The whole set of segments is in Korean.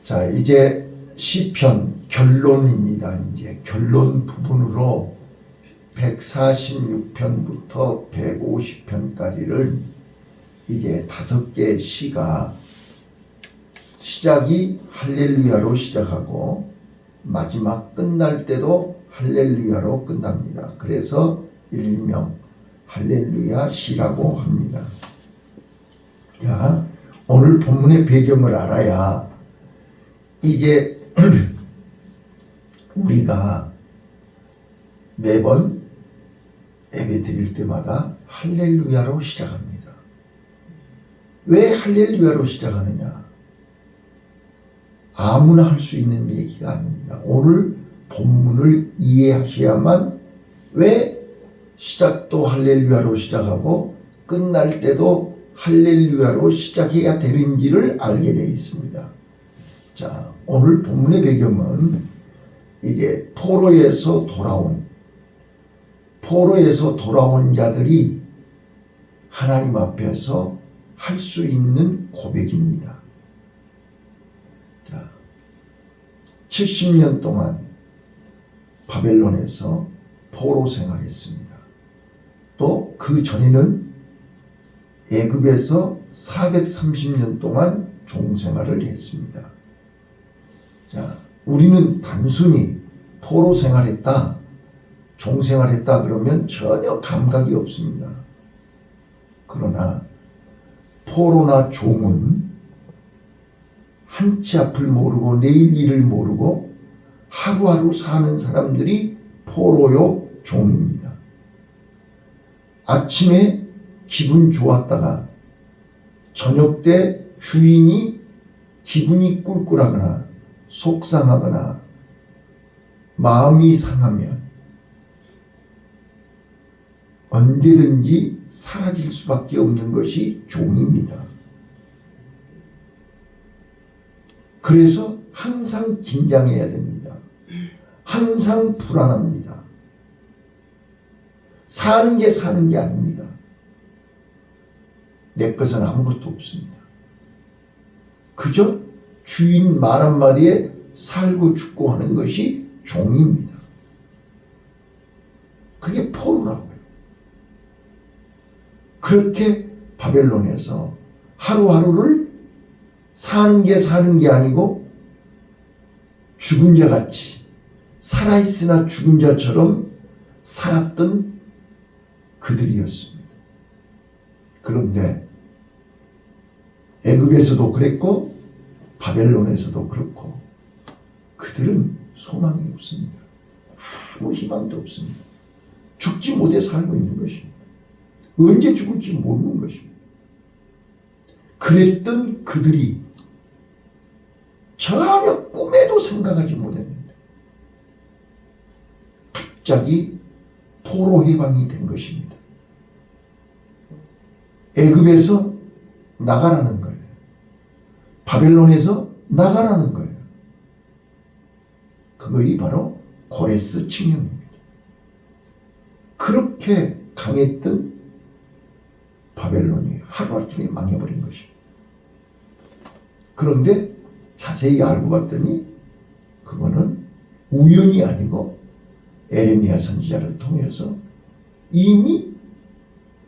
자, 이제 시편 결론입니다. 이제 결론 부분으로 146편부터 150편까지를 이제 5개의 시가 시작이 할렐루야로 시작하고 마지막 끝날 때도 할렐루야로 끝납니다. 그래서 일명 할렐루야 시라고 합니다. 자, 오늘 본문의 배경을 알아야 이제 우리가 매번 예배 드릴 때마다 할렐루야로 시작합니다. 왜 할렐루야로 시작하느냐? 아무나 할 수 있는 얘기가 아닙니다. 오늘 본문을 이해하셔야만 왜 시작도 할렐루야로 시작하고 끝날 때도 할렐루야로 시작해야 되는지를 알게 되어 있습니다. 자, 오늘 본문의 배경은 이제 포로에서 돌아온 자들이 하나님 앞에서 할 수 있는 고백입니다. 자, 70년 동안 바벨론에서 포로 생활했습니다. 또 그 전에는 애굽에서 430년 동안 종생활을 했습니다. 자, 우리는 단순히 포로 생활했다, 종생활했다 그러면 전혀 감각이 없습니다. 그러나 포로나 종은 한치 앞을 모르고 내일 일을 모르고 하루하루 사는 사람들이 포로요 종입니다. 아침에 기분 좋았다가 저녁 때 주인이 기분이 꿀꿀하거나 속상하거나 마음이 상하면 언제든지 사라질 수밖에 없는 것이 종입니다. 그래서 항상 긴장해야 됩니다. 항상 불안합니다. 사는 게 아닙니다. 내 것은 아무것도 없습니다. 그저 주인 말 한마디에 살고 죽고 하는 것이 종입니다. 그게 포로라고요. 그렇게 바벨론에서 하루하루를 사는 게 아니고 죽은 자같이 살아있으나 죽은 자처럼 살았던 그들이었습니다. 그런데 애굽에서도 그랬고 바벨론에서도 그렇고 그들은 소망이 없습니다. 아무 희망도 없습니다. 죽지 못해 살고 있는 것입니다. 언제 죽을지 모르는 것입니다. 그랬던 그들이 전혀 꿈에도 생각하지 못했는데 갑자기 포로 해방이 된 것입니다. 애굽에서 나가라는 거예요. 바벨론에서 나가라는 거예요. 그것이 바로 고레스 칙령입니다. 그렇게 강했던 바벨론이 하루아침에 망해버린 것입니다. 그런데 자세히 알고 봤더니 그거는 우연이 아니고 에레미야 선지자를 통해서 이미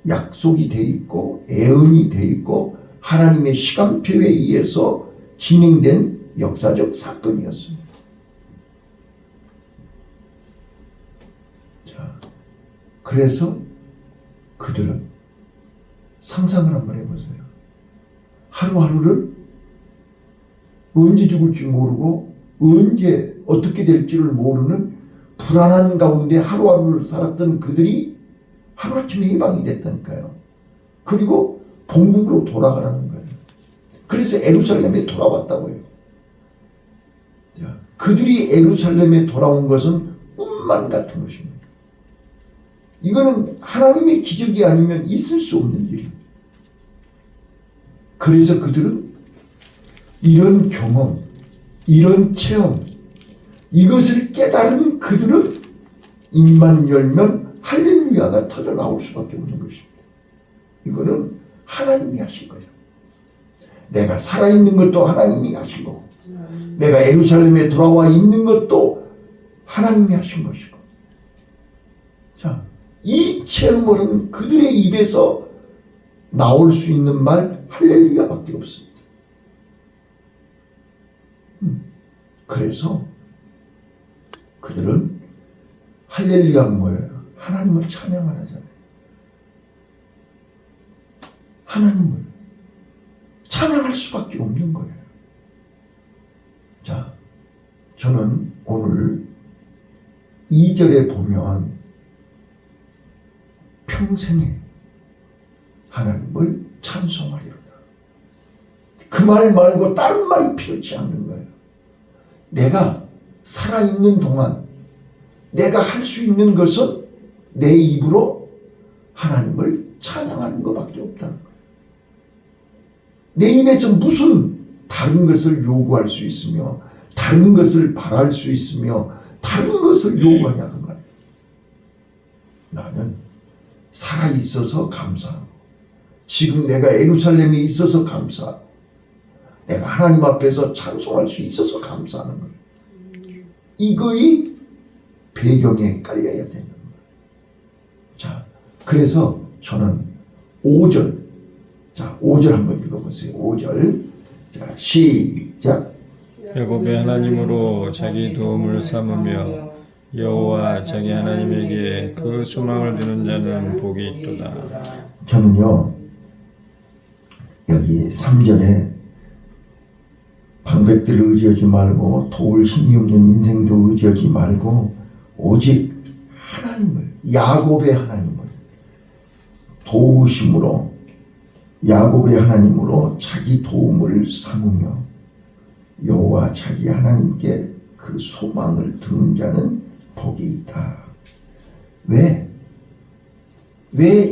약속이 돼 있고 예언이 돼 있고 하나님의 시간표에 의해서 진행된 역사적 사건이었습니다. 자, 그래서 그들은 상상을 한번 해보세요. 하루하루를 언제 죽을지 모르고 언제 어떻게 될지를 모르는 불안한 가운데 하루하루를 살았던 그들이 하루아침에 해방이 됐다니까요. 그리고 본국으로 돌아가라는 거예요. 그래서 예루살렘에 돌아왔다고요. 자, 그들이 예루살렘에 돌아온 것은 꿈만 같은 것입니다. 이거는 하나님의 기적이 아니면 있을 수 없는 일입니다. 그래서 그들은 이런 경험, 이런 체험, 이것을 깨달은 그들은 입만 열면 할렐루야가 터져 나올 수밖에 없는 것입니다. 이거는 하나님이 하신 거예요. 내가 살아있는 것도 하나님이 하신 거고, 내가 예루살렘에 돌아와 있는 것도 하나님이 하신 것이고. 자, 이 체험은 그들의 입에서 나올 수 있는 말 할렐루야밖에 없습니다. 그래서 그들은 할렐루야가 뭐예요? 하나님을 찬양을 하잖아요. 하나님을 찬양할 수밖에 없는 거예요. 자, 저는 오늘 2절에 보면 평생에 하나님을 찬송하리로다. 그 말 말고 다른 말이 필요치 않는 거예요. 내가 살아있는 동안 내가 할 수 있는 것은 내 입으로 하나님을 찬양하는 것밖에 없다는 거예요. 내 입에서 무슨 다른 것을 요구할 수 있으며 다른 것을 바랄 수 있으며 다른 것을 요구하냐는 거예요. 나는 살아있어서 감사하고 지금 내가 예루살렘에 있어서 감사하고 내가 하나님 앞에서 찬송할 수 있어서 감사하는 거예요. 이거의 배경에 깔려야 된다는 거예요. 자, 그래서 저는 5절, 자 5절 한번 읽어보세요. 5절, 자 시작. 야곱의 하나님으로 자기 도움을 삼으며 여호와 자기 하나님에게 그 소망을 두는 자는 복이 있도다. 저는요, 여기 3절에 방백들을 의지하지 말고 도울 힘이 없는 인생도 의지하지 말고 오직 하나님을, 야곱의 하나님을 도우심으로 야곱의 하나님으로 자기 도움을 삼으며 여호와 자기 하나님께 그 소망을 두는 자는 복이 있다. 왜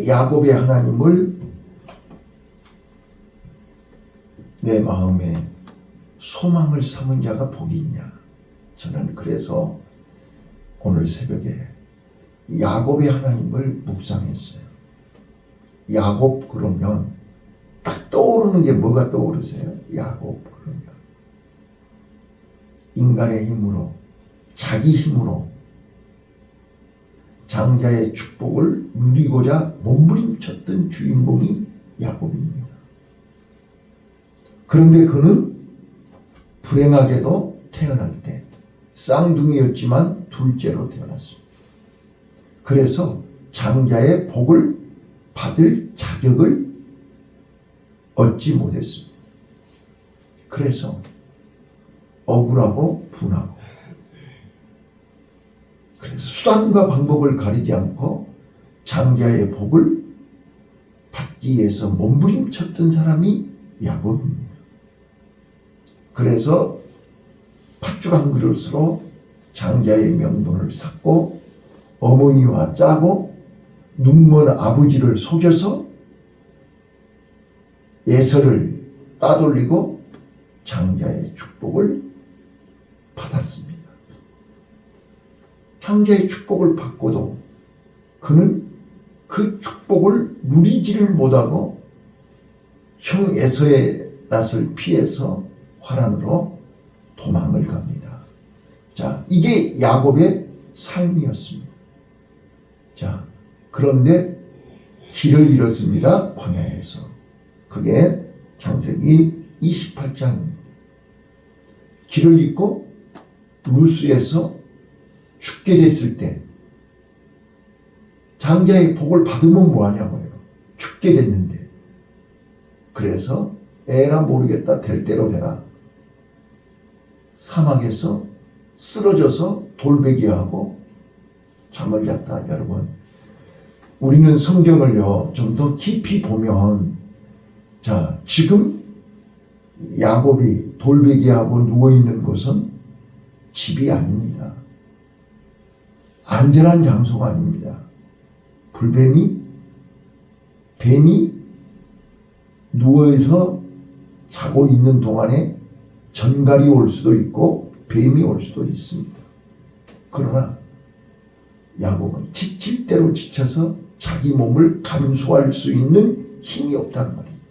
야곱의 하나님을 내 마음에 소망을 삼은 자가 복이 있냐? 저는 그래서 오늘 새벽에 야곱의 하나님을 묵상했어요. 야곱 그러면 딱 떠오르는 게 뭐가 떠오르세요? 야곱 그러면 인간의 힘으로, 자기 힘으로 장자의 축복을 누리고자 몸부림쳤던 주인공이 야곱입니다. 그런데 그는 불행하게도 태어날 때 쌍둥이였지만 둘째로 태어났습니다. 그래서 장자의 복을 받을 자격을 얻지 못했습니다. 그래서 억울하고 분하고, 그래서 수단과 방법을 가리지 않고 장자의 복을 받기 위해서 몸부림쳤던 사람이 야곱입니다. 그래서 팥죽 한 그릇으로 장자의 명분을 샀고 어머니와 짜고 눈먼 아버지를 속여서 예서를 따돌리고 장자의 축복을 받았습니다. 장자의 축복을 받고도 그는 그 축복을 누리지를 못하고 형 에서의 낯을 피해서 화란으로 도망을 갑니다. 자, 이게 야곱의 삶이었습니다. 자, 그런데 길을 잃었습니다. 광야에서. 그게 창세기 28장입니다. 길을 잃고 루스에서 죽게 됐을 때 장자의 복을 받으면 뭐하냐고요. 죽게 됐는데. 그래서 에라 모르겠다, 될 대로 되라. 사막에서 쓰러져서 돌베개하고 잠을 잤다. 여러분, 우리는 성경을요 좀 더 깊이 보면, 자, 지금 야곱이 돌베개하고 누워있는 곳은 집이 아닙니다. 안전한 장소가 아닙니다. 뱀이 누워서 자고 있는 동안에 전갈이 올 수도 있고 뱀이 올 수도 있습니다. 그러나 야곱은 지칠 대로 지쳐서 자기 몸을 감수할 수 있는 힘이 없다는 말입니다.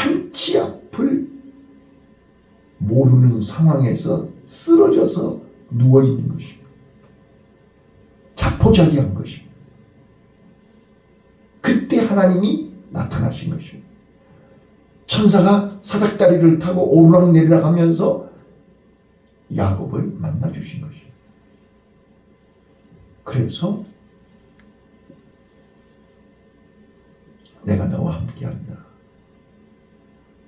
한치 앞을 모르는 상황에서 쓰러져서 누워있는 것입니다. 자포자기한 것입니다. 그때 하나님이 나타나신 것입니다. 천사가 사닥다리를 타고 오르락내리락 하면서 야곱을 만나주신 것입니다. 그래서 내가 너와 함께한다.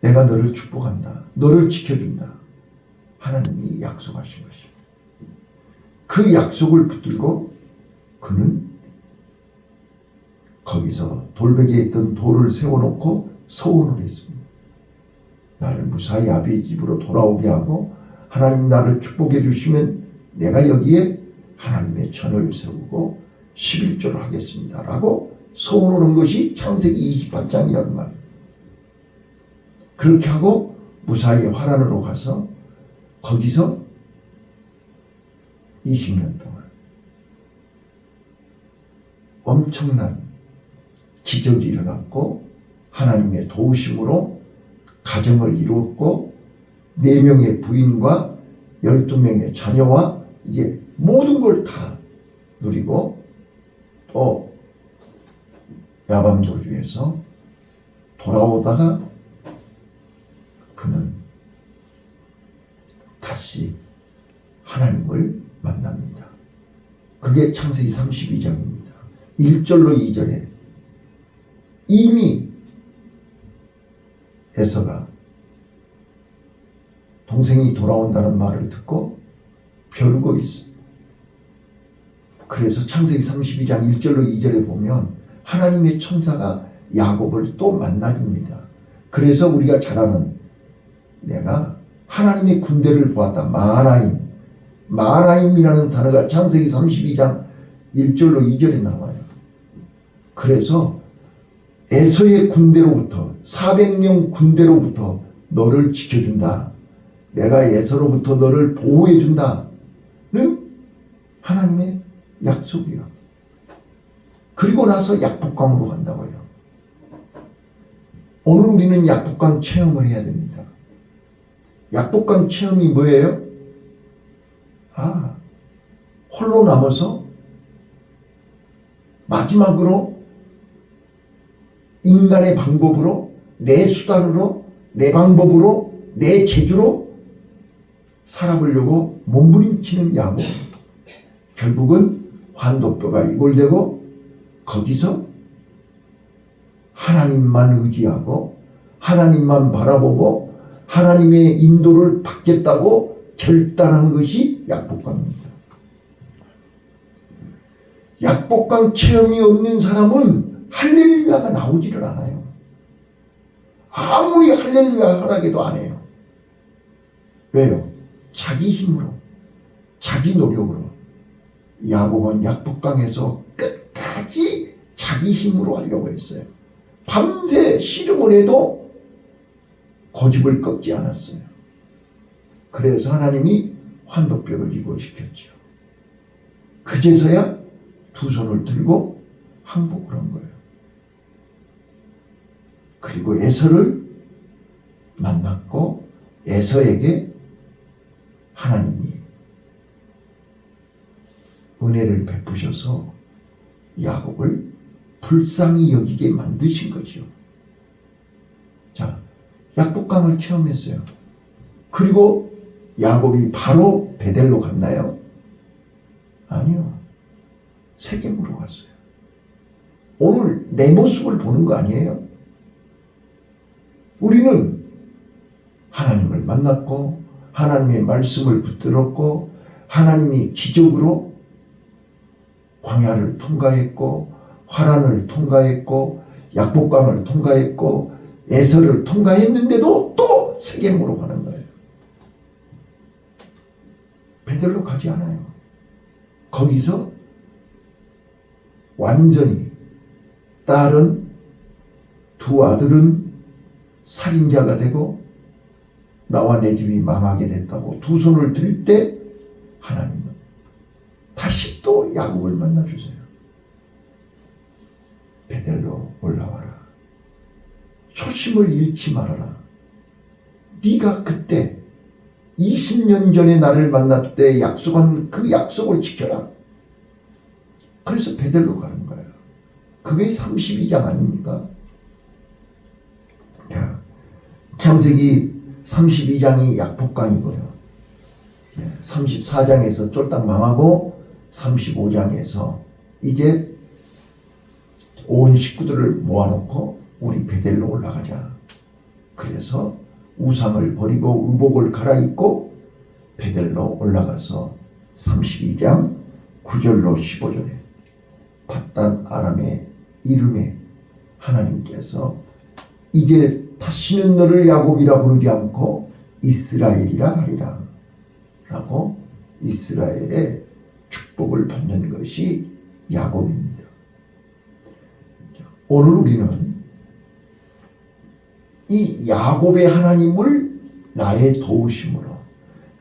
내가 너를 축복한다. 너를 지켜준다. 하나님이 약속하신 것입니다. 그 약속을 붙들고 그는 거기서 돌베개에 있던 돌을 세워놓고 서원을 했습니다. 나를 무사히 아비의 집으로 돌아오게 하고 하나님 나를 축복해 주시면 내가 여기에 하나님의 전을 세우고 11조를 하겠습니다. 라고 서원을 한 것이 창세기 28장이라는 말입니다. 그렇게 하고 무사히 화란으로 가서 거기서 20년 동안 엄청난 기적이 일어났고 하나님의 도우심으로 가정을 이루었고 4명의 부인과 12명의 자녀와 이제 모든 걸 다 누리고 또 야밤도주에서 돌아오다가 그는 다시 하나님을 만납니다. 그게 창세기 32장입니다. 1절로 2절에 이미 에서가 동생이 돌아온다는 말을 듣고 벼르고 있습니다. 그래서 창세기 32장 1절로 2절에 보면 하나님의 천사가 야곱을 또 만나줍니다. 그래서 우리가 잘 아는 내가 하나님의 군대를 보았다. 마하나임이라는 단어가 창세기 32장 1절로 2절에 나와요. 그래서 에서의 군대로부터 400명 군대로부터 너를 지켜준다. 내가 에서로부터 너를 보호해준다는 하나님의 약속이요. 그리고 나서 약복강으로 간다고요. 오늘 우리는 약복강 체험을 해야 됩니다. 약복강 체험이 뭐예요? 홀로 남아서 마지막으로 인간의 방법으로 내 수단으로 내 방법으로 내 재주로 살아보려고 몸부림치는 야곱. 결국은 환도뼈가 이골되고 거기서 하나님만 의지하고 하나님만 바라보고 하나님의 인도를 받겠다고 결단한 것이 약복강입니다. 약복강 체험이 없는 사람은 할렐루야가 나오지를 않아요. 아무리 할렐루야 하라게도 안 해요. 왜요? 자기 힘으로, 자기 노력으로. 야곱은 약복강에서 끝까지 자기 힘으로 하려고 했어요. 밤새 씨름을 해도 고집을 꺾지 않았어요. 그래서 하나님이 환도뼈를 이고시켰죠. 그제서야 두 손을 들고 항복을 한 거예요. 그리고 에서를 만났고 에서에게 하나님이 은혜를 베푸셔서 야곱을 불쌍히 여기게 만드신 거죠. 자, 약복강을 체험했어요. 그리고 야곱이 바로 베델로 갔나요? 아니요. 세겜으로 갔어요. 오늘 내 모습을 보는 거 아니에요? 우리는 하나님을 만났고 하나님의 말씀을 붙들었고 하나님이 기적으로 광야를 통과했고 화란을 통과했고 약복강을 통과했고 에서를 통과했는데도 또 세겜으로 가는 거예요. 베델로 가지 않아요. 거기서 완전히 딸은 두 아들은 살인자가 되고 나와 내 집이 망하게 됐다고 두 손을 들 때 하나님은 다시 또 야곱을 만나주세요. 베델로 올라와라. 초심을 잃지 말아라. 네가 그때 20년 전에 나를 만날 때 약속한 그 약속을 지켜라. 그래서 베델로 가는 거예요. 그게 32장 아닙니까? 자, 창세기 32장이 약복강이고요. 34장에서 쫄딱 망하고 35장에서 이제 온 식구들을 모아놓고 우리 베델로 올라가자. 그래서 우상을 버리고 의복을 갈아입고 베델로 올라가서 32장 9절로 15절에 밧단 아람의 이름에 하나님께서 이제 다시는 너를 야곱이라 부르지 않고 이스라엘이라 하리라 라고 이스라엘의 축복을 받는 것이 야곱입니다. 오늘 우리는 이 야곱의 하나님을 나의 도우심으로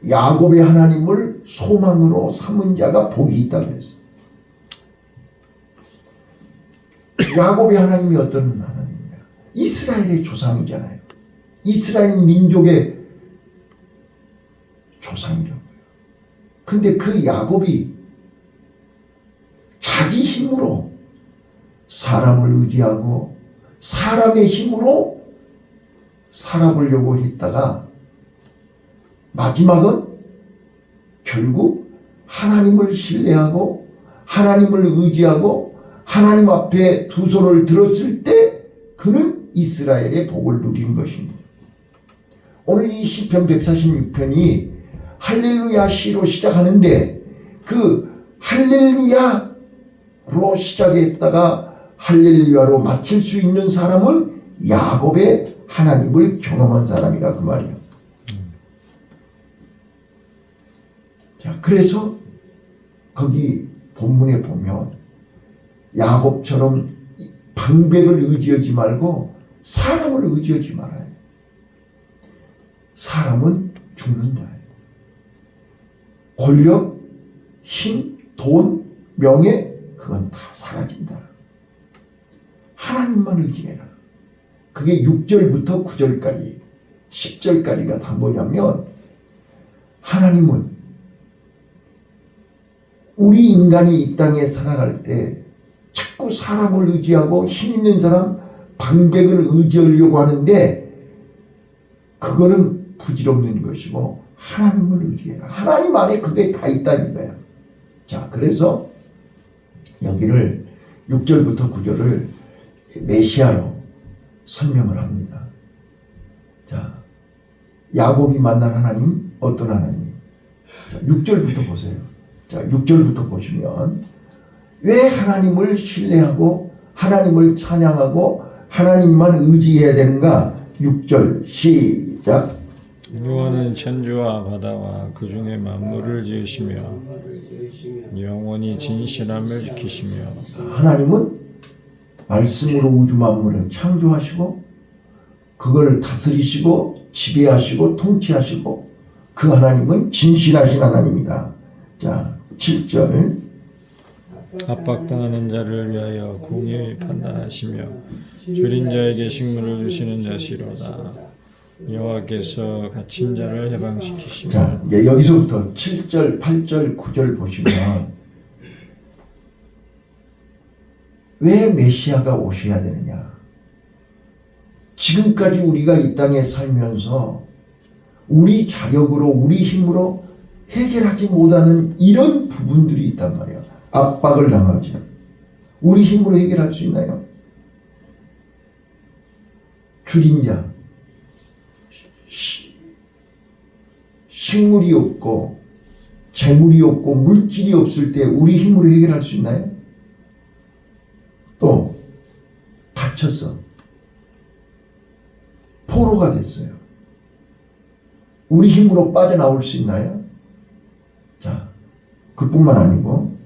야곱의 하나님을 소망으로 삼은 자가 복이 있다고 했어요. 야곱의 하나님이 어떤 하나님이냐? 이스라엘의 조상이잖아요. 이스라엘 민족의 조상이라고요. 근데 그 야곱이 자기 힘으로 사람을 의지하고 사람의 힘으로 살아보려고 했다가 마지막은 결국 하나님을 신뢰하고 하나님을 의지하고 하나님 앞에 두 손을 들었을 때 그는 이스라엘의 복을 누린 것입니다. 오늘 이 시편 146편이 할렐루야 시로 시작하는데 그 할렐루야로 시작했다가 할렐루야로 마칠 수 있는 사람은 야곱의 하나님을 경험한 사람이라 그 말이에요. 자, 그래서 거기 본문에 보면 야곱처럼 방백을 의지하지 말고 사람을 의지하지 말아요. 사람은 죽는다. 권력, 힘, 돈, 명예 그건 다 사라진다. 하나님만 의지해라. 그게 6절부터 9절까지 10절까지가 다 뭐냐면 하나님은 우리 인간이 이 땅에 살아갈 때 자꾸 사람을 의지하고 힘 있는 사람 방백을 의지하려고 하는데 그거는 부질없는 것이고 하나님을 의지해라. 하나님 안에 그게 다 있다는 거야. 자, 그래서 여기를 6절부터 9절을 메시아로 설명을 합니다. 자, 야곱이 만난 하나님 어떤 하나님? 자, 6절부터 보세요. 자, 6절부터 보시면 왜 하나님을 신뢰하고 하나님을 찬양하고 하나님만 의지해야 되는가? 6절 시작. 여호와는 천지와 바다와 그 중에 만물을 지으시며 영원히 진실함을 지키시며 하나님은 말씀으로 우주 만물을 창조하시고 그걸 다스리시고 지배하시고 통치하시고 그 하나님은 진실하신 하나님이다. 자, 7절 압박당하는 자를 위하여 공의히 판단하시며 줄인 자에게 식물을 주시는 자시로다. 여호와께서 갇힌 자를 해방시키시며. 자, 이제 여기서부터 7절, 8절, 9절 보시면 왜 메시아가 오셔야 되느냐? 지금까지 우리가 이 땅에 살면서 우리 자력으로 우리 힘으로 해결하지 못하는 이런 부분들이 있단 말이야. 압박을 당하죠. 우리 힘으로 해결할 수 있나요? 줄인 자, 식물이 없고 재물이 없고 물질이 없을 때 우리 힘으로 해결할 수 있나요? 또 다쳤어. 포로가 됐어요. 우리 힘으로 빠져나올 수 있나요? 자, 그뿐만 아니고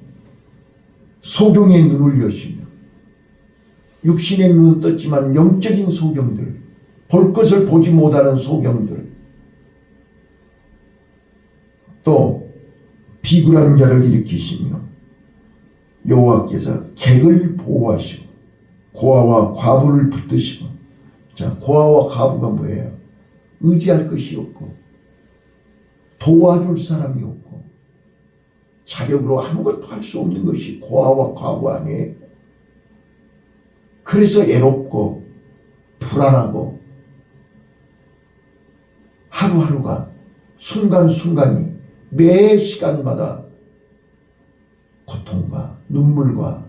소경의 눈을 여시며 육신의 눈은 떴지만 영적인 소경들, 볼 것을 보지 못하는 소경들, 또 비굴한 자를 일으키시며 여호와께서 객을 보호하시고 고아와 과부를 붙드시고 자, 고아와 과부가 뭐예요? 의지할 것이 없고 도와줄 사람이 없고 자력으로 아무것도 할 수 없는 것이 고아와 과부 아니에요? 그래서 애롭고 불안하고 하루하루가 순간순간이 매 시간마다 고통과 눈물과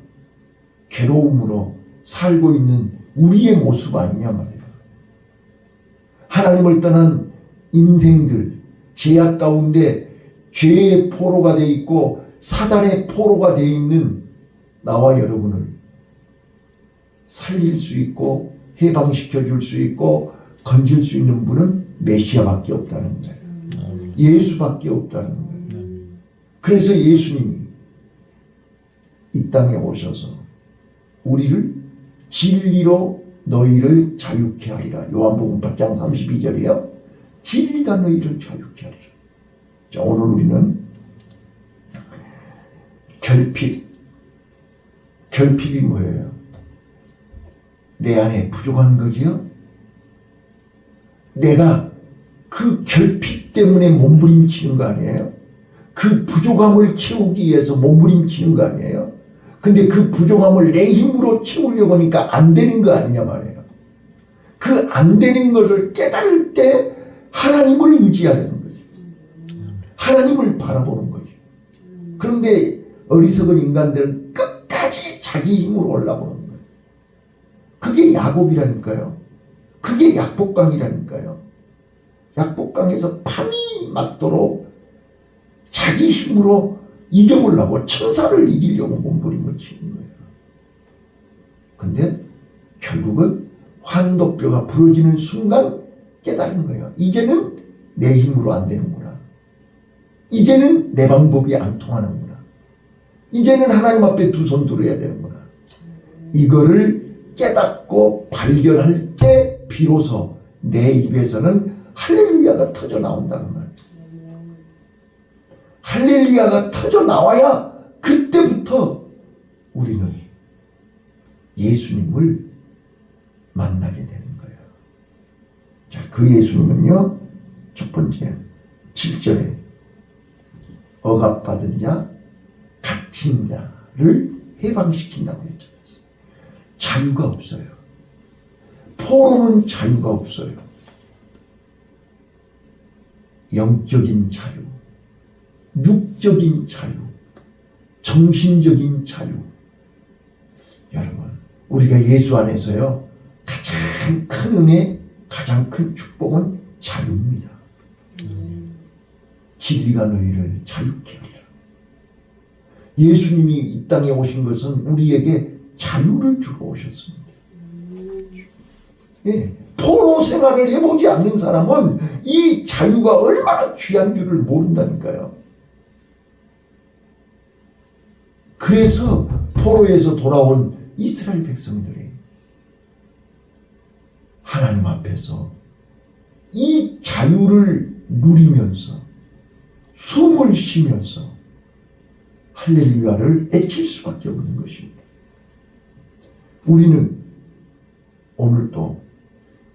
괴로움으로 살고 있는 우리의 모습 아니냐 말이에요. 하나님을 떠난 인생들, 죄악 가운데 죄의 포로가 되어 있고 사단의 포로가 되어 있는 나와 여러분을 살릴 수 있고 해방시켜 줄 수 있고 건질 수 있는 분은 메시아밖에 없다는 거예요. 예수밖에 없다는 거예요. 그래서 예수님이 이 땅에 오셔서 우리를 진리로 너희를 자유케 하리라. 요한복음 8장 32절이에요. 진리가 너희를 자유케 하리라. 자, 오늘 우리는 결핍이 뭐예요? 내 안에 부족한 거지요? 내가 그 결핍 때문에 몸부림치는 거 아니에요? 그 부족함을 채우기 위해서 몸부림치는 거 아니에요? 근데 그 부족함을 내 힘으로 채우려고 하니까 안 되는 거 아니냐 말이에요. 그 안 되는 것을 깨달을 때 하나님을 의지하려는 거죠. 하나님을 바라보는 거죠. 그런데 어리석은 인간들은 끝까지 자기 힘으로 올라보는 거예요. 그게 야곱이라니까요. 그게 약복강이라니까요. 약복강에서 밤이 맞도록 자기 힘으로 이겨보려고 천사를 이기려고 몸부림을 치는 거예요. 근데 결국은 환도뼈가 부러지는 순간 깨달은 거예요. 이제는 내 힘으로 안 되는구나. 이제는 내 방법이 안 통하는구나. 이제는 하나님 앞에 두 손 들어야 되는구나. 이거를 깨닫고 발견할 때 비로소 내 입에서는 할렐루야가 터져 나온다는 말이에요. 할렐루야가 터져 나와야 그때부터 우리는 예수님을 만나게 되는 거예요. 자, 그 예수님은요, 첫 번째 7절에 억압받은 자, 갇힌 자를 해방시킨다고 했잖아요. 자유가 없어요. 포로는 자유가 없어요. 영적인 자유, 육적인 자유, 정신적인 자유. 여러분, 우리가 예수 안에서요, 가장 큰 은혜, 가장 큰 축복은 자유입니다. 진리가 너희를 자유케 하리라. 예수님이 이 땅에 오신 것은 우리에게 자유를 주러 오셨습니다. 예, 포로 생활을 해보지 않는 사람은 이 자유가 얼마나 귀한 줄을 모른다니까요. 그래서 포로에서 돌아온 이스라엘 백성들이 하나님 앞에서 이 자유를 누리면서 숨을 쉬면서 할렐루야를 외칠 수밖에 없는 것입니다. 우리는 오늘도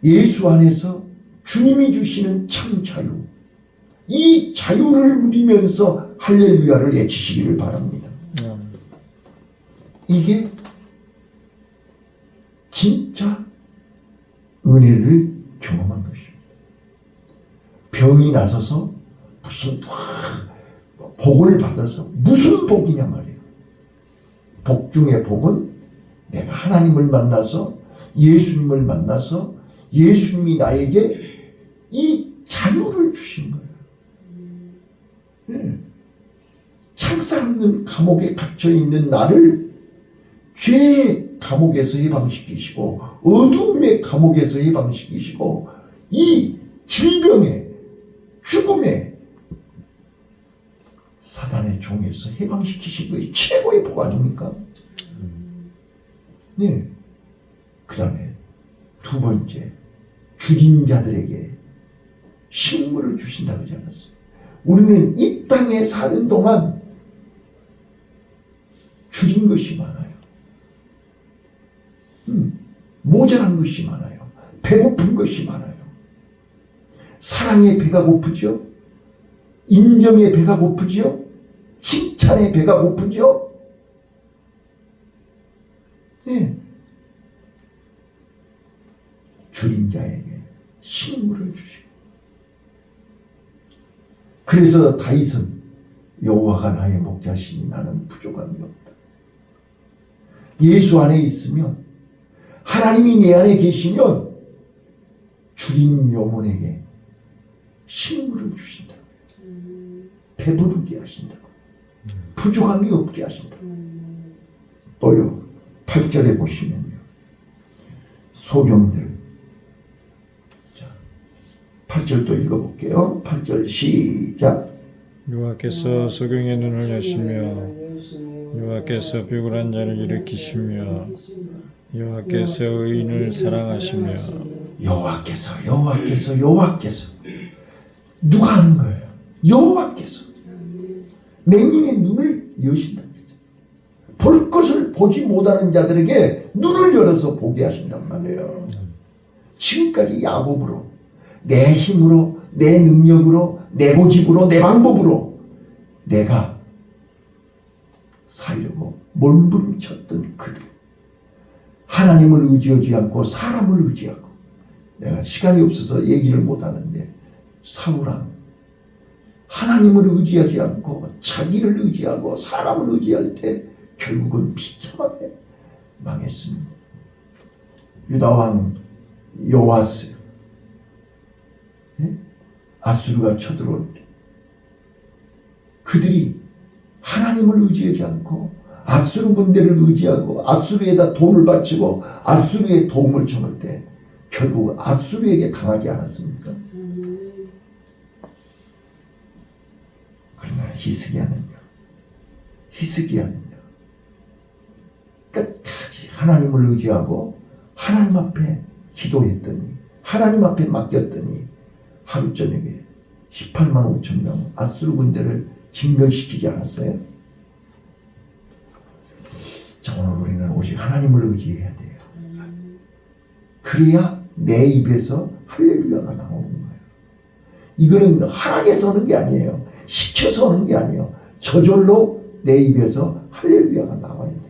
예수 안에서 주님이 주시는 참 자유, 이 자유를 누리면서 할렐루야를 외치시기를 바랍니다. 이게 진짜 은혜를 경험한 것입니다. 병이 나서서 무슨 복을 받아서 무슨 복이냐 말이에요. 복 중에 복은 내가 하나님을 만나서 예수님을 만나서 예수님이 나에게 이 자유를 주신 거예요. 네. 창살 없는 감옥에 갇혀있는 나를 죄의 감옥에서 해방시키시고 어둠의 감옥에서 해방시키시고 이 질병의 죽음의 사단의 종에서 해방시키신 것이 최고의 복 아닙니까? 네. 그 다음에 두 번째, 죽인 자들에게 식물을 주신다고 하지 않았어요? 우리는 이 땅에 사는 동안 줄인 것이 많아요. 모자란 것이 많아요. 배고픈 것이 많아요. 사랑의 배가 고프죠. 인정의 배가 고프죠. 칭찬의 배가 고프죠. 네. 줄인 자에게 식물을 주시고. 그래서 다윗은 여호와가 나의 목자시니 나는 부족함이 없다. 예수 안에 있으면, 하나님이 내 안에 계시면 줄인 영혼에게 식물을 주신다. 배부르게 하신다. 부족함이 없게 하신다. 또요, 8절에 보시면요, 소경들, 자, 8절도 읽어볼게요. 8절 시작. 여호와께서 소경의 눈을 여시며 여호와께서 비굴한 자를 일으키시며 여호와께서 의인을 사랑하시며. 여호와께서 누가 하는 거예요? 여호와께서 맹인의 눈을 여신다. 볼 것을 보지 못하는 자들에게 눈을 열어서 보게 하신단 말이에요. 지금까지 야곱으로, 내 힘으로, 내 능력으로, 내 고집으로, 내 방법으로 내가 살려고 몸부림쳤던 그들, 하나님을 의지하지 않고 사람을 의지하고, 내가 시간이 없어서 얘기를 못하는데 사울왕 하나님을 의지하지 않고 자기를 의지하고 사람을 의지할 때 결국은 비참하게 망했습니다. 유다왕 요아스, 아수르가 쳐들어올 때 그들이 하나님을 의지하지 않고 아수르 군대를 의지하고 아수르에다 돈을 바치고 아수르의 도움을 청할 때 결국 아수르에게 당하지 않았습니까? 그러나 히스기야는요 끝까지 하나님을 의지하고 하나님 앞에 기도했더니, 하나님 앞에 맡겼더니 하루 저녁에 18만 5천 명 아수르 군대를 진멸시키지 않았어요? 자, 오늘 우리는 오직 하나님을 의지해야 돼요. 그래야 내 입에서 할렐루야가 나오는 거예요. 이거는 하락해서 하는 게 아니에요. 시켜서 하는 게 아니에요. 저절로 내 입에서 할렐루야가 나와야 돼요.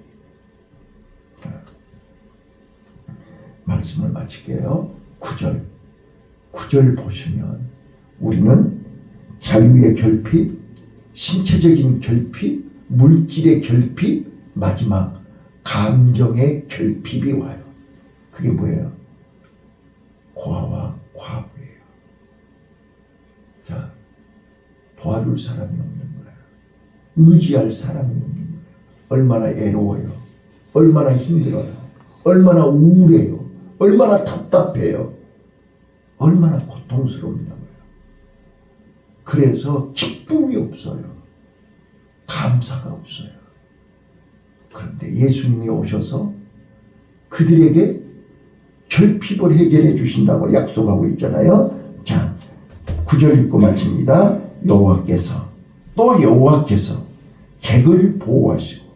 말씀을 마칠게요. 9절 보시면 우리는 자유의 결핍, 신체적인 결핍, 물질의 결핍, 마지막 감정의 결핍이 와요. 그게 뭐예요? 고아와 과부예요. 자, 도와줄 사람이 없는 거예요. 의지할 사람이 없는 거예요. 얼마나 애로워요. 얼마나 힘들어요. 얼마나 우울해요. 얼마나 답답해요. 얼마나 고통스러우냐고요. 그래서 기쁨이 없어요. 감사가 없어요. 그런데 예수님이 오셔서 그들에게 결핍을 해결해 주신다고 약속하고 있잖아요. 자, 9절 읽고 마칩니다. 여호와께서 객을 보호하시고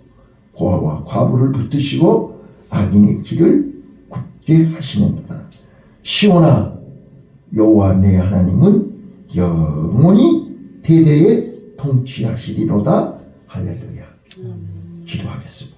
고아와 과부를 붙드시고 악인의 길을 굳게 하시는도다. 시온아, 여호와 내 하나님은 영원히 대대에 통치하시리로다. 할렐루야. 기도하겠습니다.